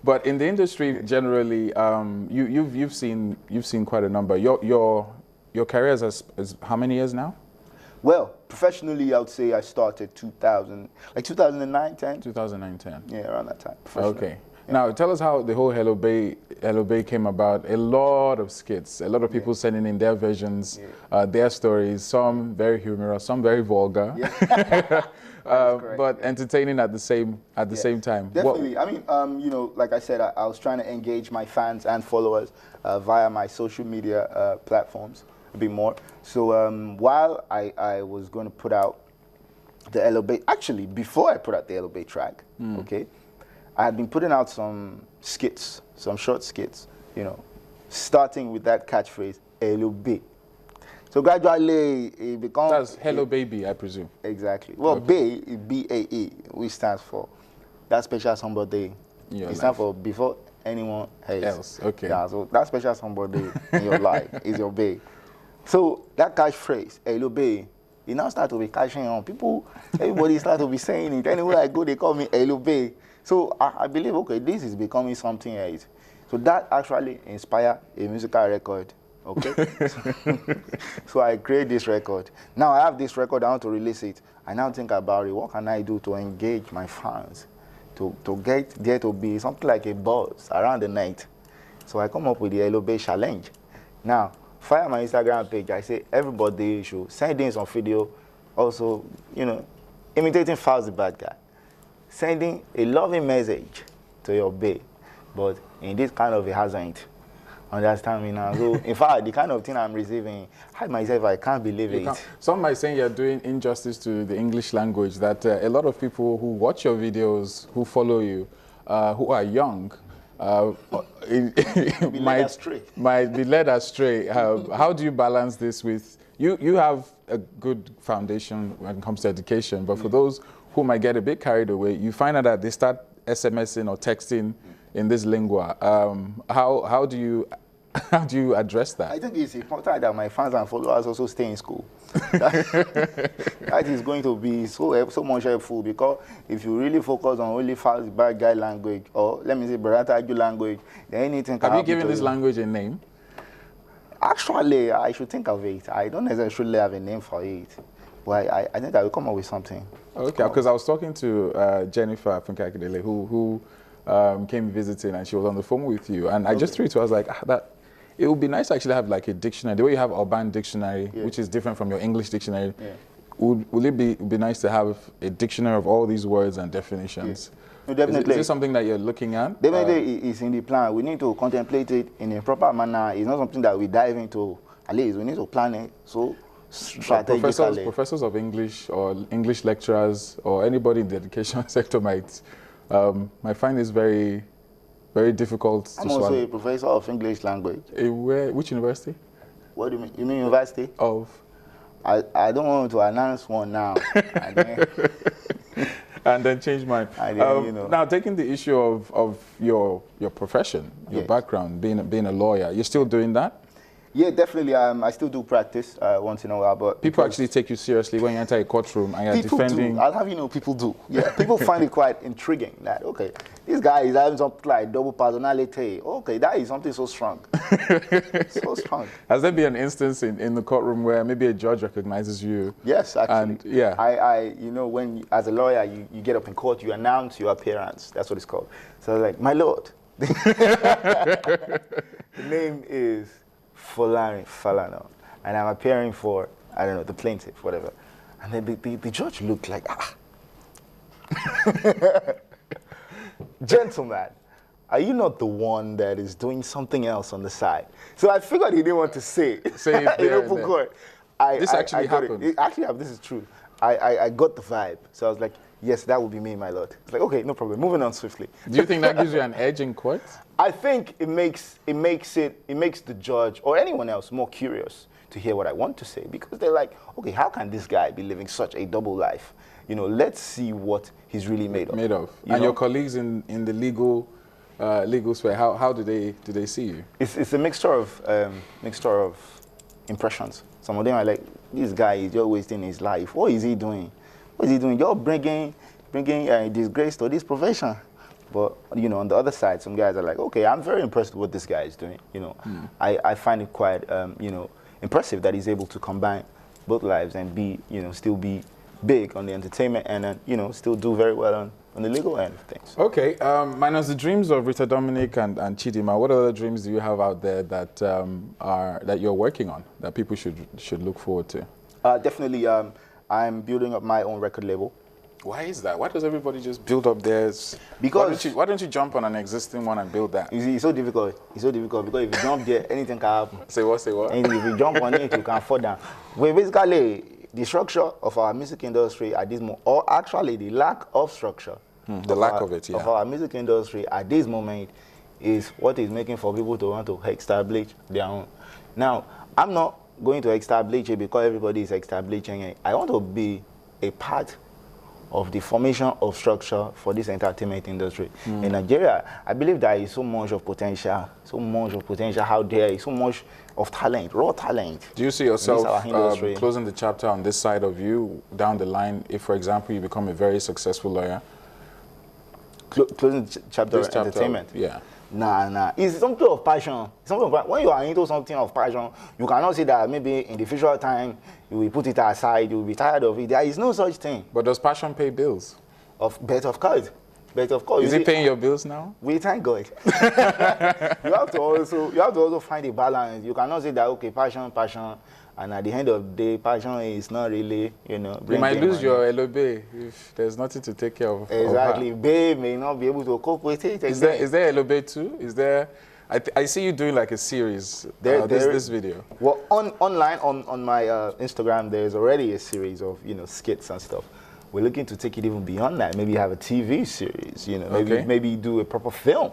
But in the industry generally, you've seen quite a number. Your career is how many years now? Well, professionally, I would say I started 2009, 10. 2009, 10. Yeah, around that time. Okay. Yeah. Now, tell us how the whole Hello BAE came about. A lot of skits, a lot of people sending in their versions, their stories, some very humorous, some very vulgar, but entertaining at the same time. Definitely. I mean, you know, like I said, I was trying to engage my fans and followers via my social media platforms a bit more. So while I was going to put out the Hello BAE, actually, before I put out the Hello BAE track, okay, I had been putting out some skits, some short skits, you know, starting with that catchphrase, Hello BAE. So gradually it becomes... That's Hello Baby, I presume. Exactly. Well, BAE is BAE, which stands for that special somebody. It stands for before anyone else. Okay. Yeah, so that special somebody in your life is your BAE. So that catchphrase, Hello BAE, it now starts to be catching on. People, everybody starts to be saying it. Anywhere I go, they call me Hello BAE. So I believe, okay, this is becoming something else. So that actually inspired a musical record, okay? So I create this record. Now I have this record, I want to release it. I now think about it, what can I do to engage my fans? To get there to be something like a buzz around the night. So I come up with the Hello BAE challenge. Now, via my Instagram page, I say everybody should send in some video, also, you know, imitating Falz the bad guy. Sending a loving message to your BAE, but in this kind of a hazard. Understand me now? So, in fact, the kind of thing I'm receiving, I myself, I can't believe it. Some might say you're doing injustice to the English language, that a lot of people who watch your videos, who follow you, who are young, might be led astray. How do you balance this with... You have a good foundation when it comes to education, but for those who might get a bit carried away, you find out that they start SMSing or texting in this lingua. How do you address that? I think it's important that my fans and followers also stay in school. That is going to be so much helpful, because if you really focus on only Falz bad guy language, or let me say Prt.2 language, then anything can happen. Have you given this language a name? Actually, I should think of it. I don't necessarily have a name for it, but I think I will come up with something. Okay, because I was talking to Jennifer Funkakidele, who came visiting, and she was on the phone with you, and I just threw it to her. I was like, that it would be nice to actually have like a dictionary, the way you have Urban Dictionary, which is different from your English dictionary. Would it be nice to have a dictionary of all these words and definitions? No, definitely. Is this something that you're looking at? Definitely, it's in the plan. We need to contemplate it in a proper manner. It's not something that we dive into. At least we need to plan it so strategically. Professors of English or English lecturers or anybody in the education sector might find this very, very difficult to swallow. I'm also a professor of English language. Which university? What do you mean? You mean university? Of? I don't want to announce one now. And then change mine. You know. Now, taking the issue of your profession, your background, being a lawyer, you're still doing that? Yeah, definitely. I still do practice once in a while, but people actually take you seriously when you enter a courtroom and you're defending. I'll have you know, people do. Yeah, people find it quite intriguing that okay, this guy is having something like double personality. Okay, that is something so strong, so strong. Has there been an instance in the courtroom where maybe a judge recognizes you? Yes, actually. And yeah, you know, when as a lawyer you get up in court, you announce your appearance. That's what it's called. So like, my lord, the name is Falano, and I'm appearing for, I don't know, the plaintiff, whatever. And then the judge looked like, gentleman, are you not the one that is doing something else on the side? So I figured he didn't want to say it in open court. This actually happened. It actually happened. This is true. I got the vibe. So I was like, yes, that would be me, my lord. It's like, okay, no problem. Moving on swiftly. Do you think that gives you an edge in court? I think it makes the judge or anyone else more curious to hear what I want to say, because they're like, okay, how can this guy be living such a double life? You know, let's see what he's really made of. And your colleagues in the legal sphere, how do they see you? It's a mixture of impressions. Some of them are like, this guy is just wasting his life. What is he doing? What is he doing? You're bringing disgrace to this profession. But, you know, on the other side, some guys are like, okay, I'm very impressed with what this guy is doing. You know, I find it quite, you know, impressive that he's able to combine both lives and be, you know, still be big on the entertainment and then, you know, still do very well on the legal end of things. Okay, minus the dreams of Rita Dominic and Chidima, what other dreams do you have out there that that you're working on, that people should look forward to? Definitely, I'm building up my own record label. Why is that? Why does everybody just build up theirs? Because why don't you jump on an existing one and build that? You see, it's so difficult. It's so difficult because if you jump there, anything can happen. Say what? Say what? And if you jump on it, you can fall down. Well, basically, the structure of our music industry at this moment, or actually the lack of structure, of our music industry at this moment is what is making for people to want to establish their own. Now, I'm not going to establish it because everybody is establishing it. I want to be a part of the formation of structure for this entertainment industry. In Nigeria, I believe there is so much of potential out there, so much of talent, raw talent. Do you see yourself closing the chapter on this side of you down the line if, for example, you become a very successful lawyer? Closing the chapter of entertainment? Yeah. Nah. It's something of passion. When you are into something of passion, you cannot say that maybe in the future time you will put it aside, you will be tired of it. There is no such thing. But does passion pay bills? Of course. Is it paying your bills now? We thank God. you have to also find a balance. You cannot say that okay, passion, and at the end of the day, passion is not really, you know. You might lose your Hello BAE if there's nothing to take care of. Exactly. BAE may not be able to cope with it. Is there Hello BAE too? Is there? I see you doing like a series. This video. Well, online on my Instagram, there's already a series of, you know, skits and stuff. We're looking to take it even beyond that. Maybe have a TV series, you know, maybe do a proper film.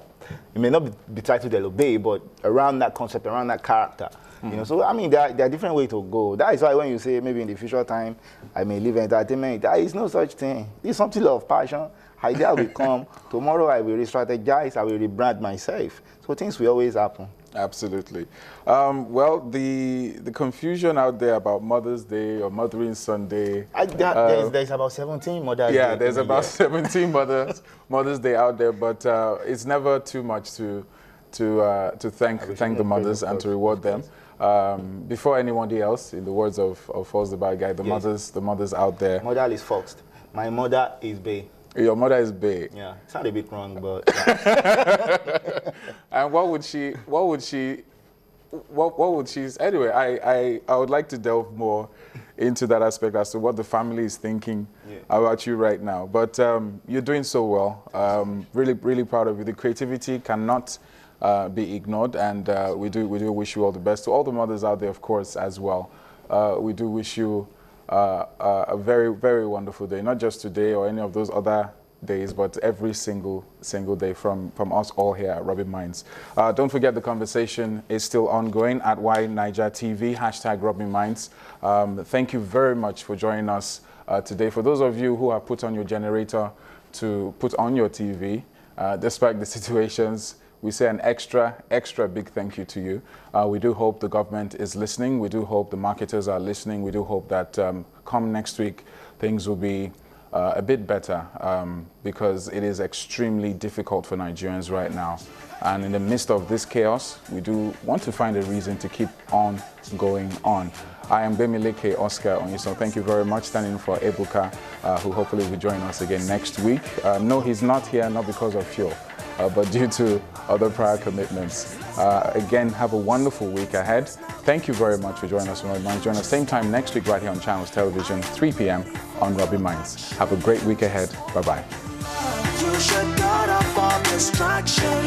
It may not be titled Hello BAE, but around that concept, around that character. You know, so I mean, there are different ways to go. That is why when you say maybe in the future time, I may leave entertainment, there is no such thing. It's something of passion. Idea will come. Tomorrow I will re-strategize, I will rebrand myself. So things will always happen. Absolutely. Well, the confusion out there about Mother's Day or Mothering Sunday. There's about 17 Mother's Day. Yeah, there's about 17 Mother's Day out there, but it's never too much to thank the mothers and to reward them. Before anybody else, in the words of Falz the bad guy, the mothers out there. Mother is Falz. My mother is BAE. Your mother is BAE. Yeah, it's not a bit wrong, but. Yeah. And what would she? Anyway, I would like to delve more into that aspect as to what the family is thinking about you right now. But you're doing so well. Really proud of you. The creativity cannot be ignored, and we do wish you all the best. To all the mothers out there, of course, as well. We do wish you a very wonderful day, not just today or any of those other days, but every single day from us all here at Rubbin Minds. Don't forget the conversation is still ongoing at #YNigerTV, #RubbinMinds. Thank you very much for joining us today. For those of you who have put on your generator to put on your TV, despite the situations, we say an extra big thank you to you. We do hope the government is listening. We do hope the marketers are listening. We do hope that come next week, things will be a bit better because it is extremely difficult for Nigerians right now. And in the midst of this chaos, we do want to find a reason to keep on going on. I am Bemileke Oscar Onyiso. Thank you very much, standing for Ebuka, who hopefully will join us again next week. No, he's not here, not because of fuel, but due to other prior commitments. Again, have a wonderful week ahead. Thank you very much for joining us on Rubbin Minds. Join us same time next week right here on Channels Television, 3 p.m. on Rubbin Minds. Have a great week ahead. Bye-bye. You should cut off all distraction.